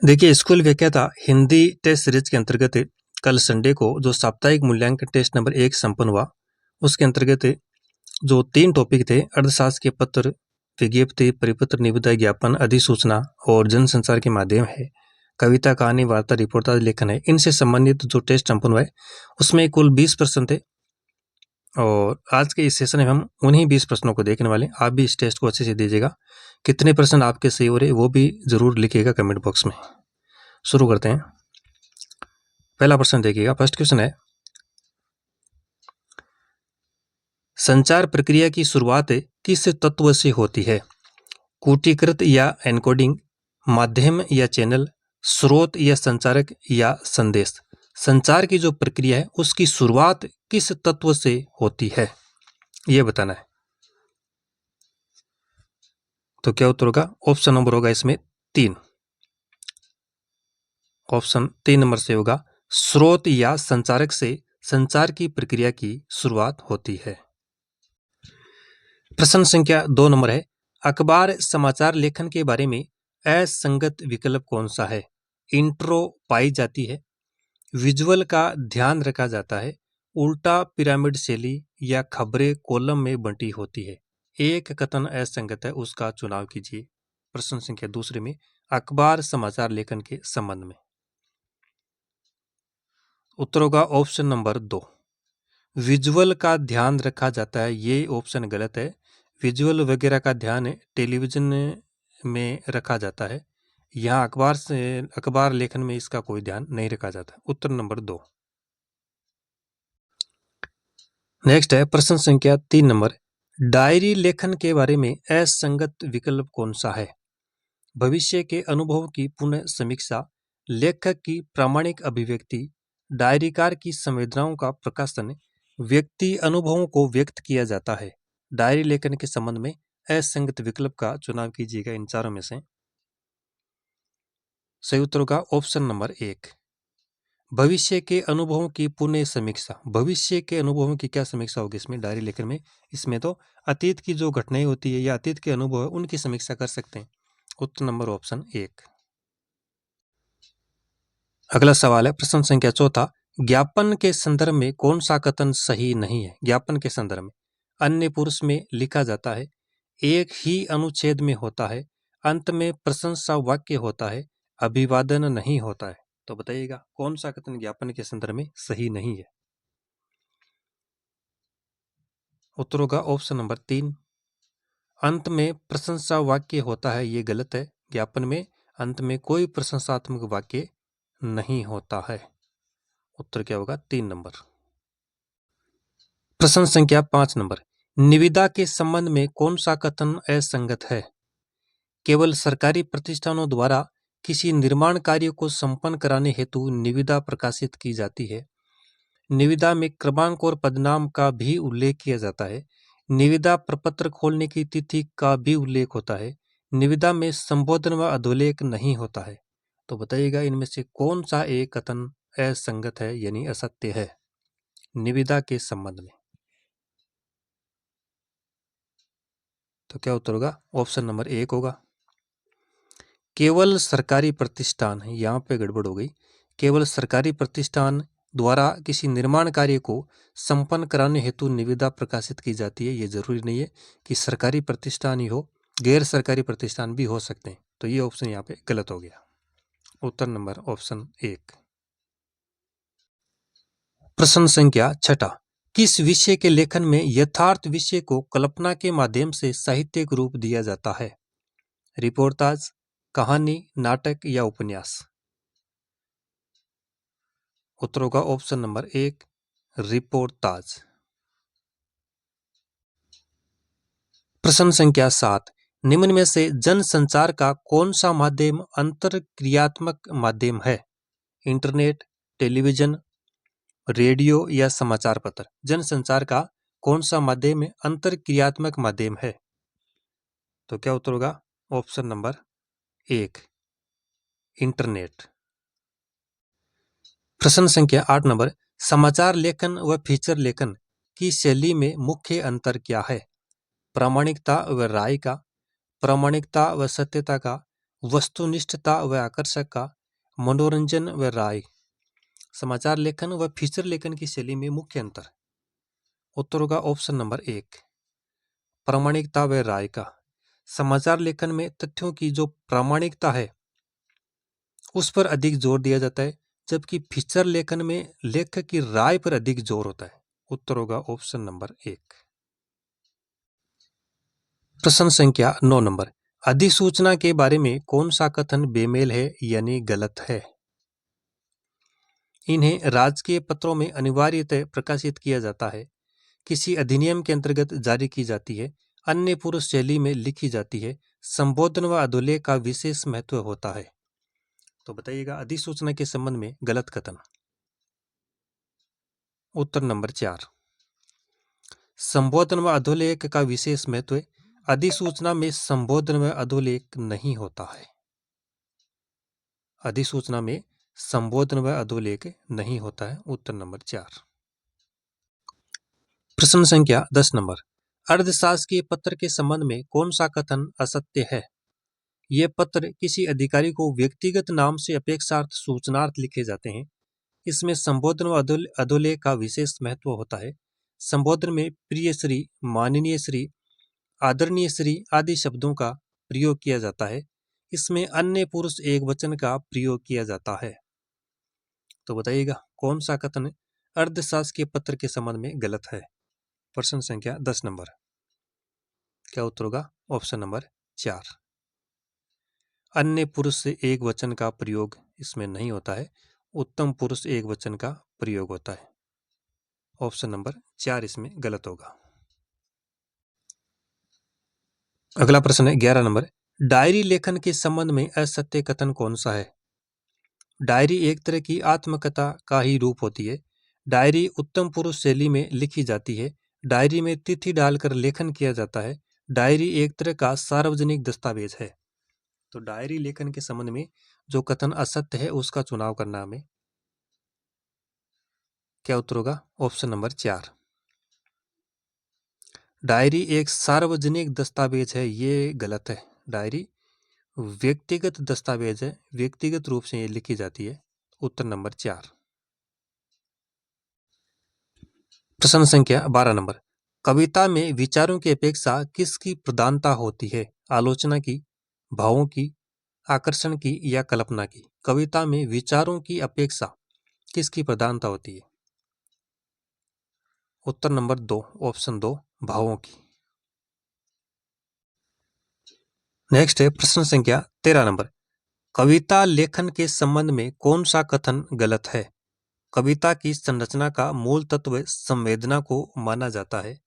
देखिए, स्कूल व्याख्याता Hindi test series के अंतर्गत कल संडे को जो साप्ताहिक मूल्यांकन टेस्ट नंबर 1 संपन्न हुआ, उसके अंतर्गत जो 3 टॉपिक थे, अर्थशास्त्र के पत्र, विज्ञप्ति, परिपत्र, निविदा, ज्ञापन, अधिसूचना और जनसंचार के माध्यम है, कविता, कहानी, वार्ता, रिपोर्टाज, लेखन है। इनसे संबंधित जो टेस्ट संपन्न हुआ है, उसमें कुल 20 प्रश्न थे और आज के इस सेशन में हम उन्हीं 20 प्रश्नों को देखने वाले हैं। आप भी इस टेस्ट को अच्छे से दीजिएगा। कितने प्रश्न आपके सही हो रहे वो भी जरूर लिखिएगा कमेंट बॉक्स में। शुरू करते हैं। पहला प्रश्न देखिएगा। फर्स्ट क्वेश्चन है, संचार प्रक्रिया की शुरुआत किस तत्व से होती है? कूटीकृत या एन्कोडिंग, माध्यम या चैनल, स्रोत या संचारक या संदेश। संचार की जो प्रक्रिया है उसकी शुरुआत किस तत्व से होती है, यह बताना है। तो क्या उत्तर होगा? ऑप्शन नंबर होगा इसमें 3। ऑप्शन 3 नंबर से होगा, स्रोत या संचारक से संचार की प्रक्रिया की शुरुआत होती है। प्रश्न संख्या 2 नंबर है, अखबार समाचार लेखन के बारे में असंगत विकल्प कौन सा है? इंट्रो पाई जाती है, विजुअल का ध्यान रखा जाता है, उल्टा पिरामिड शैली या खबरें कॉलम में बंटी होती है। एक कथन असंगत है, उसका चुनाव कीजिए। प्रश्न संख्या 2 में अखबार समाचार लेखन के संबंध में उत्तर होगा ऑप्शन नंबर 2, विजुअल का ध्यान रखा जाता है। ये ऑप्शन गलत है। विजुअल वगैरह का ध्यान टेलीविजन में रखा जाता है, यहाँ अखबार लेखन में इसका कोई ध्यान नहीं रखा जाता। उत्तर नंबर 2। नेक्स्ट है प्रश्न संख्या 3 नंबर, डायरी लेखन के बारे में असंगत विकल्प कौन सा है? भविष्य के अनुभव की पुनः समीक्षा, लेखक की प्रामाणिक अभिव्यक्ति, डायरीकार की संवेदनाओं का प्रकाशन, व्यक्ति अनुभवों को व्यक्त किया जाता है। डायरी लेखन के संबंध में असंगत विकल्प का चुनाव कीजिएगा इन चारों में से। सही उत्तर होगा ऑप्शन नंबर 1, भविष्य के अनुभवों की पुनः समीक्षा। भविष्य के अनुभवों की क्या समीक्षा होगी इसमें? डायरी लेखन में इसमें तो अतीत की जो घटनाएं होती है या अतीत के अनुभव है उनकी समीक्षा कर सकते हैं। उत्तर नंबर ऑप्शन 1। अगला सवाल है प्रश्न संख्या 4, ज्ञापन के संदर्भ में कौन सा कथन सही नहीं है? ज्ञापन के संदर्भ में अन्य पुरुष में लिखा जाता है, एक ही अनुच्छेद में होता है, अंत में प्रशंसा वाक्य होता है, अभिवादन नहीं होता है। तो बताइएगा कौन सा कथन ज्ञापन के संदर्भ में सही नहीं है? उत्तर होगा ऑप्शन नंबर 3, अंत में प्रशंसा वाक्य होता है। ये गलत है। ज्ञापन में अंत में कोई प्रशंसात्मक वाक्य नहीं होता है। उत्तर क्या होगा? 3 नंबर। प्रश्न संख्या 5 नंबर, निविदा के संबंध में कौन सा कथन असंगत है? केवल सरकारी प्रतिष्ठानों द्वारा किसी निर्माण कार्य को संपन्न कराने हेतु निविदा प्रकाशित की जाती है। निविदा में क्रमांक और पदनाम का भी उल्लेख किया जाता है। निविदा प्रपत्र खोलने की तिथि का भी उल्लेख होता है। निविदा में संबोधन व अधोलेख नहीं होता है। तो बताइएगा इनमें से कौन सा एक कथन असंगत है यानी असत्य है निविदा के संबंध में? तो क्या उत्तर होगा? ऑप्शन नंबर 1 होगा। केवल सरकारी प्रतिष्ठान, यहाँ पे गड़बड़ हो गई। केवल सरकारी प्रतिष्ठान द्वारा किसी निर्माण कार्य को संपन्न कराने हेतु निविदा प्रकाशित की जाती है। ये जरूरी नहीं है कि सरकारी प्रतिष्ठान ही हो, गैर सरकारी प्रतिष्ठान भी हो सकते हैं। तो ये ऑप्शन यहाँ पे गलत हो गया। उत्तर नंबर ऑप्शन 1। प्रश्न संख्या 6, किस विषय के लेखन में यथार्थ विषय को कल्पना के माध्यम से साहित्यिक रूप दिया जाता है? रिपोर्टाज, कहानी, नाटक या उपन्यास? उत्तर होगा ऑप्शन नंबर 1, रिपोर्टाज। प्रश्न संख्या 7, निम्न में से जनसंचार का कौन सा माध्यम अंतरक्रियात्मक माध्यम है? इंटरनेट, टेलीविजन, रेडियो या समाचार पत्र? जनसंचार का कौन सा माध्यम अंतरक्रियात्मक माध्यम है? तो क्या उत्तर होगा? Option number 1, internet. प्रश्न संख्या 8 नंबर, समाचार लेखन व फीचर लेखन की शैली में मुख्य अंतर क्या है? प्रामाणिकता व राय का, प्रामाणिकता व सत्यता का, वस्तुनिष्ठता व आकर्षक का, मनोरंजन व राय, समाचार लेखन व फीचर लेखन की शैली में मुख्य अंतर। उत्तर होगा ऑप्शन नंबर 1, प्रामाणिकता व राय का। समाचार लेखन में तथ्यों की जो प्रामाणिकता है उस पर अधिक जोर दिया जाता है, जबकि फीचर लेखन में लेखक की राय पर अधिक जोर होता है। उत्तर होगा ऑप्शन नंबर 1। प्रश्न संख्या 9 नंबर, अधिसूचना के बारे में कौन सा कथन बेमेल है यानी गलत है? इन्हें राजकीय पत्रों में अनिवार्यतः प्रकाशित किया जाता है, किसी अधिनियम के अंतर्गत जारी की जाती है, अन्य पुरुष शैली में लिखी जाती है, संबोधन व अधोलेख का विशेष महत्व होता है। तो बताइएगा अधिसूचना के संबंध में गलत कथन। उत्तर नंबर 4, संबोधन व अधोलेख का विशेष महत्व। अधिसूचना में संबोधन व अधोलेख नहीं होता है। अधिसूचना में संबोधन व अधोलेख नहीं होता है। उत्तर नंबर 4। प्रश्न संख्या 10 नंबर, अर्धशासकीय पत्र के संबंध में कौन सा कथन असत्य है? ये पत्र किसी अधिकारी को व्यक्तिगत नाम से अपेक्षार्थ सूचनार्थ लिखे जाते हैं। इसमें संबोधन व अधोलेख का विशेष महत्व होता है। संबोधन में प्रिय श्री, माननीय श्री, आदरणीय श्री आदि शब्दों का प्रयोग किया जाता है। इसमें अन्य पुरुष एकवचन का प्रयोग किया जाता है। तो बताइएगा कौन सा कथन अर्धशासकीय पत्र के संबंध में गलत है? प्रश्न संख्या 10 नंबर, क्या उत्तर होगा? ऑप्शन नंबर 4, अन्य पुरुष से एक वचन का प्रयोग इसमें नहीं होता है, उत्तम पुरुष एक वचन का प्रयोग होता है। ऑप्शन नंबर 4 इसमें गलत होगा। अगला प्रश्न है 11 नंबर, डायरी लेखन के संबंध में असत्य कथन कौन सा है? डायरी एक तरह की आत्मकथा का ही रूप होती है। डायरी उत्तम पुरुष शैली में लिखी जाती है। डायरी में तिथि डालकर लेखन किया जाता है। डायरी एक तरह का सार्वजनिक दस्तावेज है। तो डायरी लेखन के संबंध में जो कथन असत्य है उसका चुनाव करना हमें। क्या उत्तर होगा? ऑप्शन नंबर 4, डायरी एक सार्वजनिक दस्तावेज है, ये गलत है। डायरी व्यक्तिगत दस्तावेज है, व्यक्तिगत रूप से ये लिखी जाती है। उत्तर नंबर 4। प्रश्न संख्या 12 नंबर, कविता में विचारों की अपेक्षा किसकी प्रधानता होती है? आलोचना की, भावों की, आकर्षण की या कल्पना की? कविता में विचारों की अपेक्षा किसकी प्रधानता होती है? उत्तर नंबर 2, ऑप्शन 2, भावों की। नेक्स्ट है प्रश्न संख्या 13 नंबर, कविता लेखन के संबंध में कौन सा कथन गलत है? कविता की संरचना का मूल तत्व संवेदना को माना जाता है।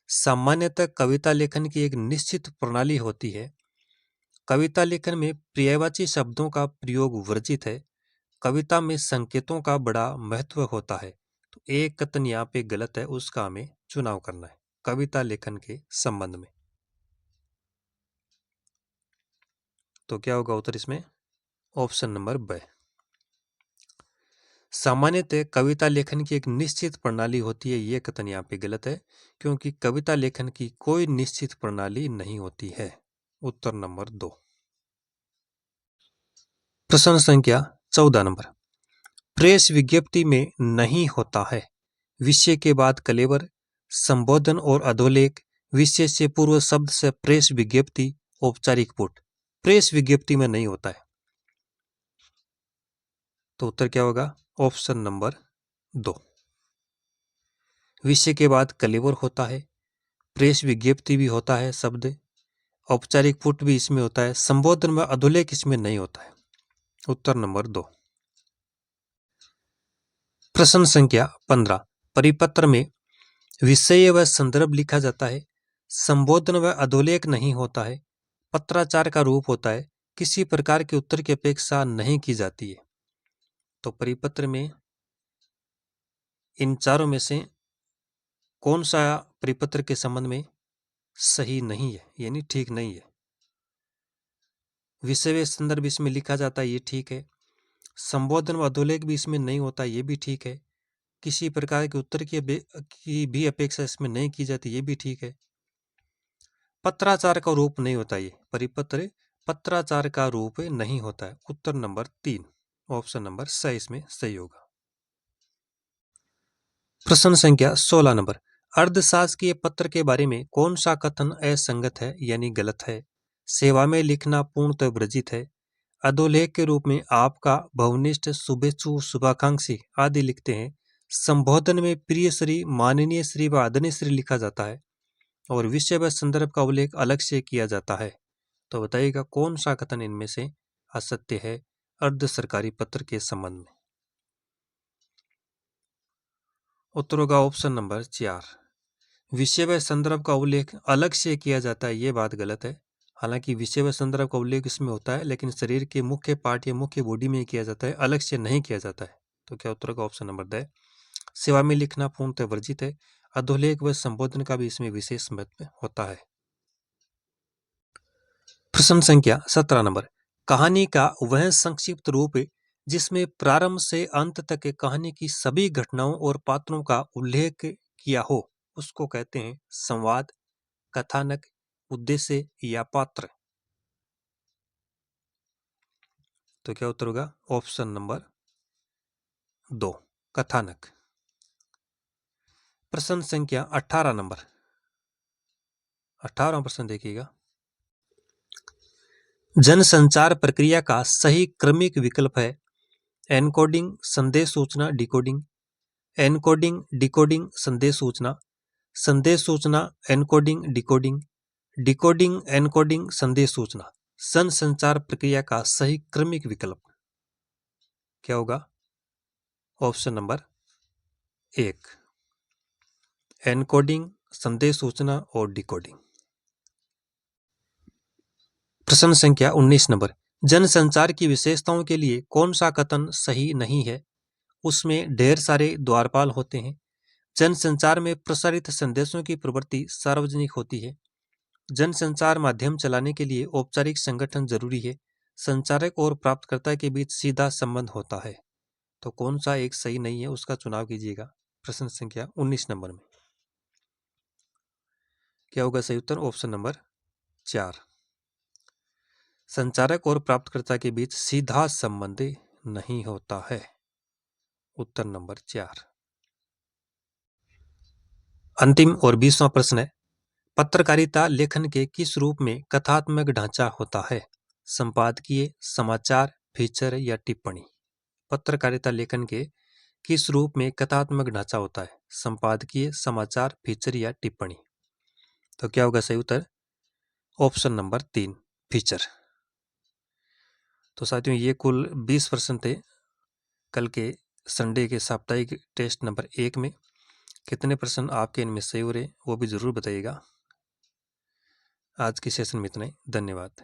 सामान्यतः कविता लेखन की एक निश्चित प्रणाली होती है। कविता लेखन में पर्यायवाची शब्दों का प्रयोग वर्जित है। कविता में संकेतों का बड़ा महत्व होता है। तो एक कथन यहाँ पे गलत है, उसका हमें चुनाव करना है कविता लेखन के संबंध में। तो क्या होगा उत्तर इसमें? ऑप्शन नंबर ब। सामान्यतः कविता लेखन की एक निश्चित प्रणाली होती है, यह कथन यहाँ पे गलत है, क्योंकि कविता लेखन की कोई निश्चित प्रणाली नहीं होती है। उत्तर नंबर 2। प्रश्न संख्या 14 नंबर, प्रेस विज्ञप्ति में नहीं होता है। विषय के बाद कलेवर, संबोधन और अधोलेख, विषय से पूर्व शब्द से प्रेस विज्ञप्ति, औपचारिक पुट। प्रेस विज्ञप्ति में नहीं होता है। तो उत्तर क्या होगा? Option number 2। विषय के बाद कलेवर होता है, प्रेस विज्ञप्ति भी होता है शब्द, औपचारिक पुट भी इसमें होता है, संबोधन व अधोलेख इसमें नहीं होता है। उत्तर नंबर 2। प्रश्न संख्या 15, परिपत्र में विषय व संदर्भ लिखा जाता है, संबोधन व अधोलेख नहीं होता है, पत्राचार का रूप होता है, किसी प्रकार के उत्तर की अपेक्षा नहीं की जाती है। तो परिपत्र में इन चारों में से कौन सा परिपत्र के संबंध में सही नहीं है, यानी ठीक नहीं है? विषय व संदर्भ इसमें लिखा जाता है, ये ठीक है। संबोधन व अधोलेख भी इसमें नहीं होता, ये भी ठीक है। किसी प्रकार के उत्तर की भी अपेक्षा इसमें नहीं की जाती, ये भी ठीक है। पत्राचार का रूप नहीं होता, ये परिपत्र पत्राचार का रूप नहीं होता है। उत्तर नंबर 3, ऑप्शन नंबर स इसमें सही होगा। प्रश्न संख्या 16 नंबर, अर्धशासकीय पत्र के बारे में कौन सा कथन असंगत है यानी गलत है? सेवा में लिखना पूर्णतः वर्जित है। अधोलेख के रूप में आपका भवनिष्ठ शुभेच्छु शुभाकांक्षी आदि लिखते हैं। संबोधन में प्रिय श्री, माननीय श्री व आदरणीय श्री लिखा जाता है और विषय व संदर्भ का उल्लेख अलग से किया जाता है। तो बताइएगा कौन सा कथन इनमें से असत्य है अर्ध सरकारी पत्र के संबंध में? उत्तर होगा ऑप्शन नंबर 4। विषय व संदर्भ का उल्लेख अलग से किया जाता है, ये बात गलत है। हालांकि विषय व संदर्भ का उल्लेख इसमें होता है, लेकिन शरीर के मुख्य पार्ट या मुख्य बॉडी में किया जाता है, अलग से नहीं किया जाता है। तो क्या उत्तर होगा ऑप्शन नंबर 2। सेवा में लिखना पूर्णतः वर्जित है। अधोलेख व संबोधन का भी इसमें विशेष महत्व होता है। प्रश्न संख्या 17 नंबर, कहानी का वह संक्षिप्त रूप जिसमें प्रारंभ से अंत तक कहानी की सभी घटनाओं और पात्रों का उल्लेख किया हो उसको कहते हैं संवाद, कथानक, उद्देश्य या पात्र। तो क्या उत्तर होगा ऑप्शन नंबर 2, कथानक। प्रश्न संख्या 18 नंबर, 18वां प्रश्न देखिएगा, जनसंचार प्रक्रिया का सही क्रमिक विकल्प है एनकोडिंग, संदेश सूचना, डिकोडिंग। एनकोडिंग, डिकोडिंग, संदेश सूचना, संदेश सूचना, एनकोडिंग, डिकोडिंग, डिकोडिंग, एनकोडिंग, संदेश सूचना। जनसंचार प्रक्रिया का सही क्रमिक विकल्प क्या होगा? ऑप्शन नंबर 1, एनकोडिंग, संदेश सूचना और डिकोडिंग। प्रश्न संख्या 19 नंबर, जनसंचार की विशेषताओं के लिए कौन सा कथन सही नहीं है? उसमें ढेर सारे द्वारपाल होते हैं। जनसंचार में प्रसारित संदेशों की प्रवृत्ति सार्वजनिक होती है। जनसंचार माध्यम चलाने के लिए औपचारिक संगठन जरूरी है। संचारक और प्राप्तकर्ता के बीच सीधा संबंध होता है। तो कौन सा एक सही नहीं है उसका चुनाव कीजिएगा प्रश्न संख्या 19 नंबर में। क्या होगा सही उत्तर? ऑप्शन नंबर 4, संचारक और प्राप्तकर्ता के बीच सीधा संबंध नहीं होता है। उत्तर नंबर 4। अंतिम और 20वां प्रश्न है, पत्रकारिता लेखन के किस रूप में कथात्मक ढांचा होता है? संपादकीय, समाचार, फीचर या टिप्पणी। पत्रकारिता लेखन के किस रूप में कथात्मक ढांचा होता है? संपादकीय, समाचार, फीचर या टिप्पणी। तो क्या होगा सही उत्तर? Option number 3, feature. तो साथियों ये कुल 20 प्रश्न थे कल के संडे के साप्ताहिक टेस्ट नंबर 1 में। कितने प्रश्न आपके इनमें सही हो रहे वो भी जरूर बताइएगा। आज की सेशन में इतना ही, धन्यवाद।